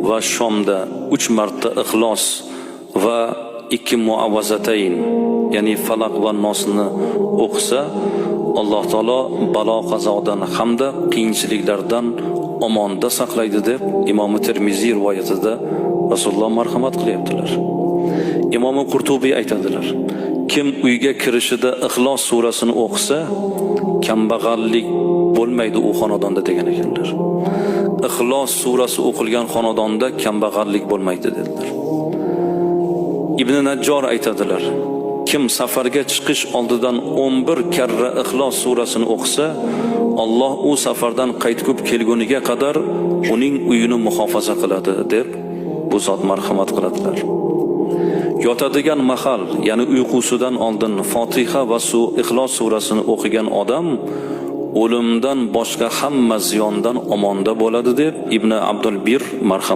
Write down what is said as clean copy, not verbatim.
va shomda 3 marta ixlos va 2 muavvazatayn, ya'ni falaq va nosni o'qisa, Alloh taolo balo qazodan hamda qiyinchiliklardan omonda saqlaydi deb Imom Termiziy rivoyatida Rasululloh marhamat qilyaptilar. Imom Qurtubiy aytadilar: kim uyga kirishida Ixlos surasini o'qisa, kambag'allik bo'lmaydi u xonadonda degan ekanlar. Ixlos surasi o'qilgan xonadonda kambag'allik bo'lmaydi dedilar. Ibn Najjor aytadilar: kim safarga chiqish oldidan 11 karra Ixlos surasini o'qisa, Alloh u safardan qaytib kelguniga qadar uning uyini muhofaza qiladi deb bu zot marhamat qiladilar. Yotadigan mahal, ya'ni uyqusidan oldin Fotiha va Ixlos surasini o'qigan odam o'limdan boshqa hamma ziyondan omonda bo'ladi deb Ibn Abdul Bir marhamat